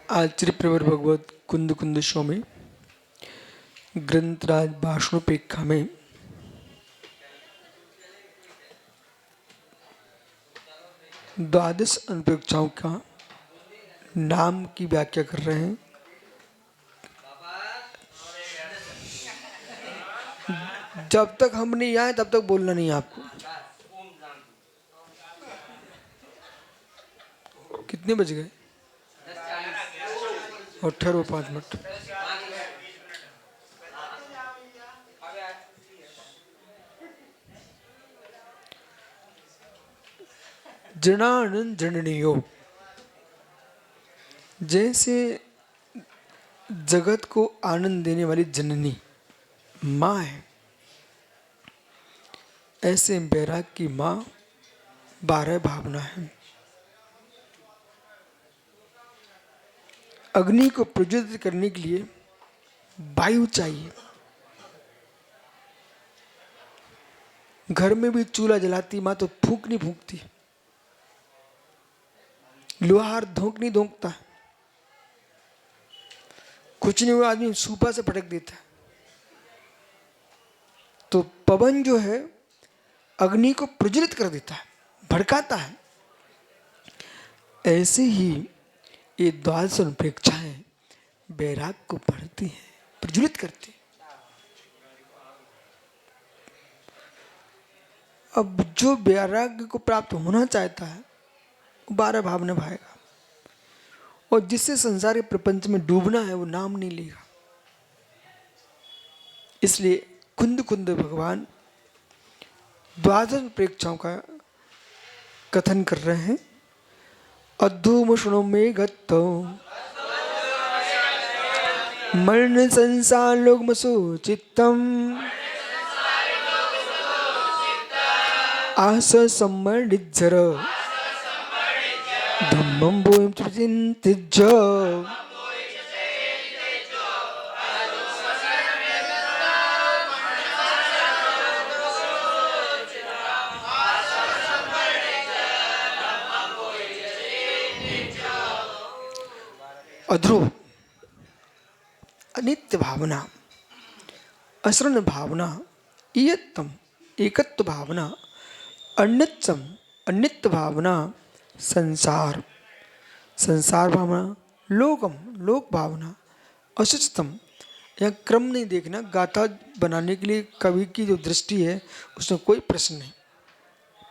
आचार्य प्रवर भगवत कुंद कुंद स्वामी ग्रंथराज भाषणोपेक्षा में द्वादश अनुप्रेक्षाओं का नाम की व्याख्या कर रहे हैं। जब तक हम नहीं आए तब तक बोलना नहीं है आपको। कितने बज गए? 18:05। जनानंद जननियो, जैसे जगत को आनंद देने वाली जननी माँ है, ऐसे बैराग की माँ 12 भावना है। अग्नि को प्रज्वलित करने के लिए वायु चाहिए। घर में भी चूल्हा जलाती माँ तो फूंक नहीं फूंकती, लोहार धोंक नहीं धोंकता, कुछ नहीं हुआ आदमी सूपा से पटक देता है। तो पवन जो है अग्नि को प्रज्वलित कर देता है, भड़काता है। ऐसे ही ये द्वादश अनुप्रेक्षाएं बैराग को बढ़ती हैं, प्रज्वलित करती हैं। अब जो वैराग्य को प्राप्त होना चाहता है वो 12 भावना भाएगा, और जिससे संसार के प्रपंच में डूबना है वो नाम नहीं लेगा। इसलिए कुंद कुंद भगवान द्वादश प्रेक्षाओं का कथन कर रहे हैं। अधूम शुणो में गत्तो मरण संसार लोग मसो चित्तम आस सम्मर्णिज्जर धम्मं बोयं चिंतिज्ज। अध्रुव, अनित्य भावना, असरण भावना, इयत्तम एकत्व भावना, अनित्यम अनित्य भावना, संसार संसार भावना, लोकम लोक भावना, अशुचितम। यहाँ क्रम नहीं देखना, गाथा बनाने के लिए कवि की जो दृष्टि है उसमें कोई प्रश्न नहीं।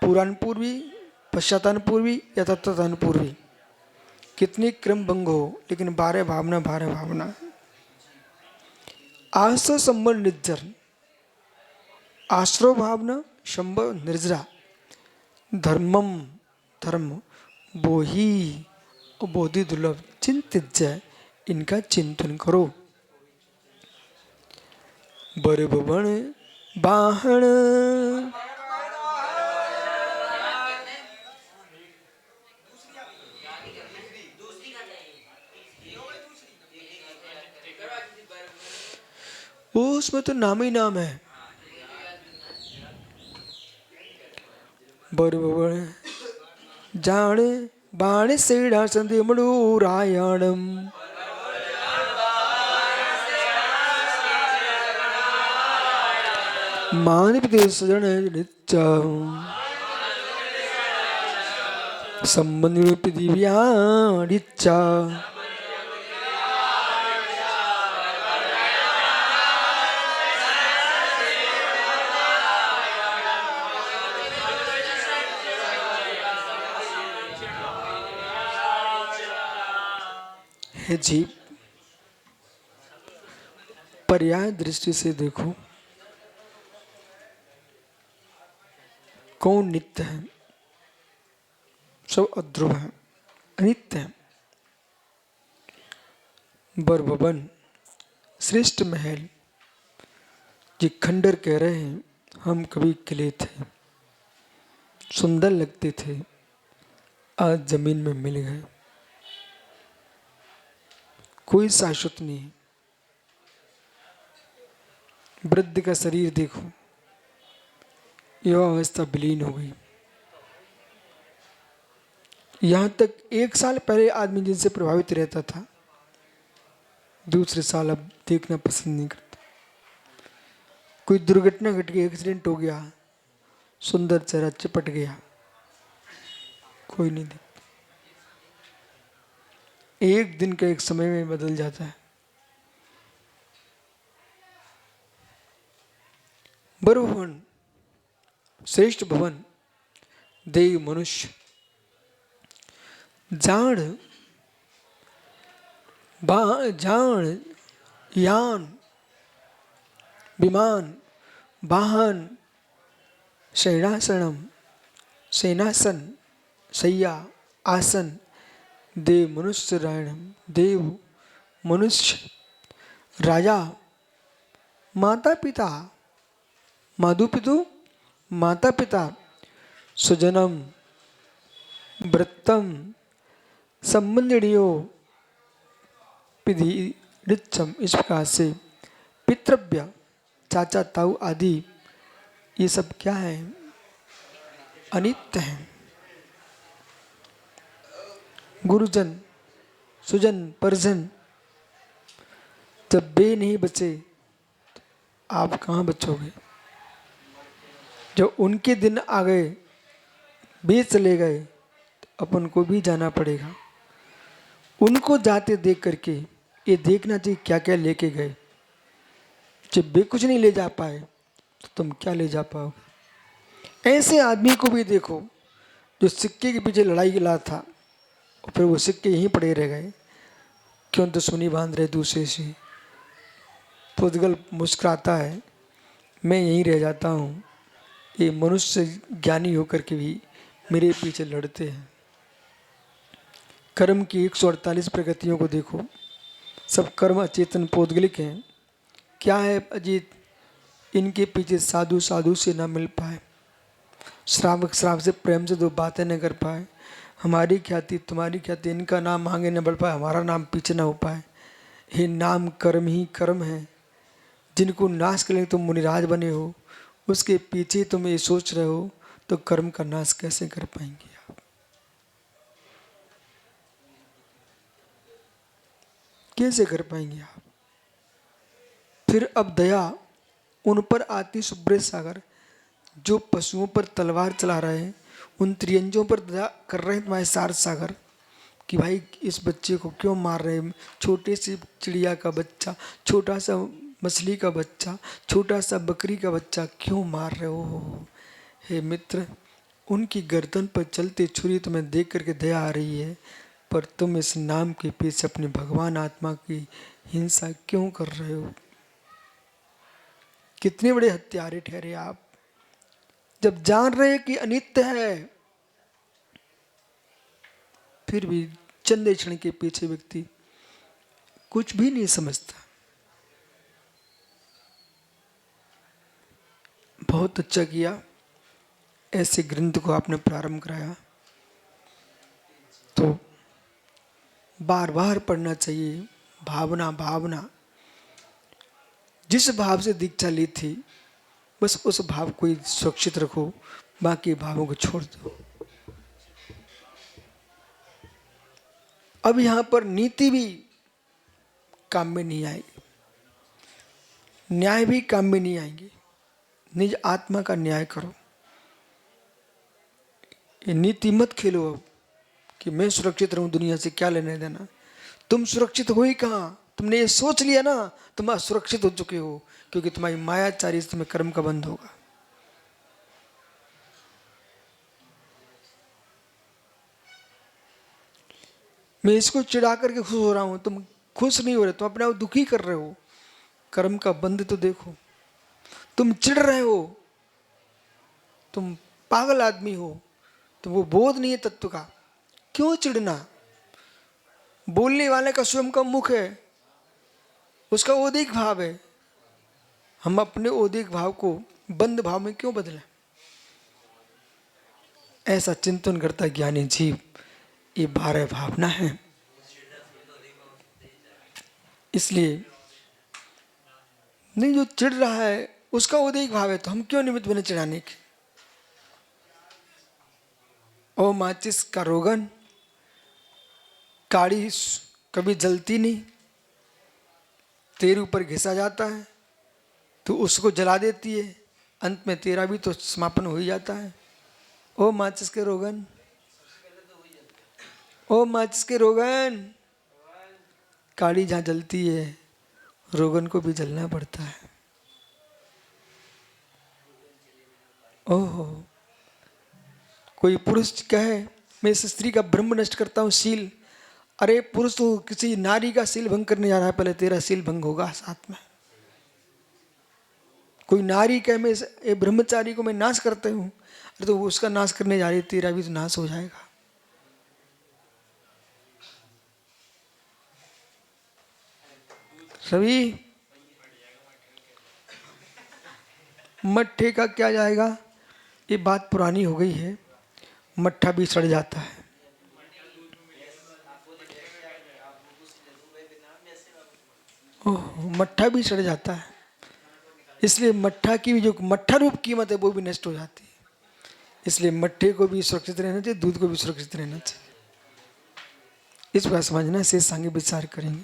पुराण पूर्वी, पश्चातान पूर्वी या तत्वतान पूर्वी, कितनी क्रम भंग हो, लेकिन 12 भावना 12 भावना। आस संबर निर्जर, आश्रव भावना शंबर निर्जरा, धर्मम धर्म बोही बोधि दुर्लभ चिंतित जय, इनका चिंतन करो। बर बण बाहण उसमें तो नाम ही नाम है। बरोबर जाने बाणे सेड़ा संधि मणुरायणम मानिपति सजन नित्य संबंध पृथिव्या नित्या। है जीव, पर्याय दृष्टि से देखो, कौन नित्य है? सब अध्रुव है, अनित्य है। बरबन श्रेष्ठ महल, ये खंडर कह रहे हैं हम कभी किले थे, सुंदर लगते थे, आज जमीन में मिल गए, कोई शाश्वत नहीं। वृद्ध का शरीर देखो, यह अवस्था विलीन हो गई। यहां तक 1 साल पहले आदमी जिनसे प्रभावित रहता था दूसरे साल अब देखना पसंद नहीं करता। कोई दुर्घटना घट गई, एक्सीडेंट हो गया, सुंदर चेहरा चिपट गया, कोई नहीं देखता। एक दिन का एक समय में बदल जाता है। बर भवन, श्रेष्ठ भवन, देव मनुष्य, जान जान, यान, विमान, वाहन, शयनासनम, सेनासन, शैया, आसन, देव मनुष्य रायणम, देव मनुष्य, राजा, माता पिता, माधुपितु, माता पिता, सुजनम, वृत्तम, संबंधियों, विधि ऋच्छम, इस प्रकार से पितृव्य, चाचा ताऊ आदि, ये सब क्या है? अनित्य है। गुरुजन, सुजन, परिजन, जब वे नहीं बचे तो आप कहाँ बचोगे? जब उनके दिन आ गए, वे चले गए, तो अपन को भी जाना पड़ेगा। उनको जाते देख करके ये देखना चाहिए क्या क्या लेके गए। जब वे कुछ नहीं ले जा पाए तो तुम क्या ले जा पाओगे? ऐसे आदमी को भी देखो जो सिक्के के पीछे लड़ाई गिला था और फिर वो सिक्के यहीं पड़े रह गए। क्यों दुश्मनी बांध रहे दूसरे से? पुद्गल मुस्कुराता है, मैं यहीं रह जाता हूँ। ये मनुष्य ज्ञानी होकर के भी मेरे पीछे लड़ते हैं। कर्म की 148 प्रगतियों को देखो, सब कर्म अचेतन पौद्गलिक हैं। क्या है अजीत? इनके पीछे साधु साधु से ना मिल पाए, श्रावक श्राव से प्रेम से दो बातें न कर पाए, हमारी ख्याति तुम्हारी ख्याति, इनका नाम आगे न बढ़ पाए, हमारा नाम पीछे न हो पाए। ये नाम कर्म ही कर्म है। जिनको नाश के लिए तुम मुनिराज बने हो, उसके पीछे तुम ये सोच रहे हो, तो कर्म का नाश कैसे कर पाएंगे आप? कैसे कर पाएंगे आप? फिर अब दया उन पर आती सुब्रत सागर, जो पशुओं पर तलवार चला रहे हैं, उन त्रियंजों पर दया कर रहे हैं तुम्हारे सार सागर, कि भाई इस बच्चे को क्यों मार रहे हैं? छोटे सी चिड़िया का बच्चा, छोटा सा मछली का बच्चा, छोटा सा बकरी का बच्चा क्यों मार रहे हो? हे मित्र, उनकी गर्दन पर चलती छुरी तुम्हें देख करके दया आ रही है, पर तुम इस नाम के पीछे अपने भगवान आत्मा की हिंसा क्यों कर रहे हो? कितने बड़े हत्यारे ठहरे आप, जब जान रहे कि अनित्य है, फिर भी चंदे क्षण के पीछे व्यक्ति कुछ भी नहीं समझता। बहुत अच्छा किया, ऐसे ग्रंथ को आपने प्रारंभ कराया, तो बार बार पढ़ना चाहिए। भावना भावना, जिस भाव से दीक्षा ली थी बस उस भाव को ही सुरक्षित रखो, बाकी भावों को छोड़ दो। अब यहां पर नीति भी काम में नहीं आएगी, न्याय भी काम में नहीं आएंगे। निज आत्मा का न्याय करो। ये नीति मत खेलो अब कि मैं सुरक्षित रहूं, दुनिया से क्या लेने देना। तुम सुरक्षित हो ही कहां? तुमने ये सोच लिया ना, तुम असुरक्षित हो चुके हो, क्योंकि तुम्हारी मायाचारी से तुम्हें कर्म का बंध होगा। मैं इसको चिढ़ा करके खुश हो रहा हूं, तुम खुश नहीं हो रहे, तुम अपने आप दुखी कर रहे हो। कर्म का बंध तो देखो। तुम चिढ़ रहे हो, तुम पागल आदमी हो, तुम वो बोध नहीं है तत्व का। क्यों चिढ़ना? बोलने वाले का स्वयं का मुख है, उसका ओदिक भाव है। हम अपने ओदिक भाव को बंद भाव में क्यों बदलें? ऐसा चिंतन करता ज्ञानी जीव, ये 12 भावना है। इसलिए नहीं, जो चिढ़ रहा है उसका ओदिक भाव है, तो हम क्यों निमित्त बने चिढ़ाने के? ओ माचिस का रोगन, काड़ी कभी जलती नहीं, तेरे ऊपर घिसा जाता है तो उसको जला देती है, अंत में तेरा भी तो समापन हो ही जाता है। ओ माचिस के रोगन, ओ माचिस के रोगन, काड़ी जहाँ जलती है रोगन को भी जलना पड़ता है। ओहो, कोई पुरुष कहे मैं इस स्त्री का ब्रह्म नष्ट करता हूँ शील, अरे पुरुष तो किसी नारी का शील भंग करने जा रहा है, पहले तेरा शील भंग होगा साथ में। कोई नारी कहे मैं इस ब्रह्मचारी को मैं नाश करते हूँ, अरे तो वो उसका नाश करने जा रही है, तेरा भी तो नाश हो जाएगा। रवि, मट्ठे का क्या जाएगा, ये बात पुरानी हो गई है, मट्ठा भी सड़ जाता है। ओह, मट्ठा भी सड़ जाता है, इसलिए मट्ठा की भी जो मट्ठा रूप कीमत है वो भी नष्ट हो जाती है। इसलिए मट्ठे को भी सुरक्षित रहना चाहिए, दूध को भी सुरक्षित रहना चाहिए। इस बात समझना, शेष आगे विचार करेंगे।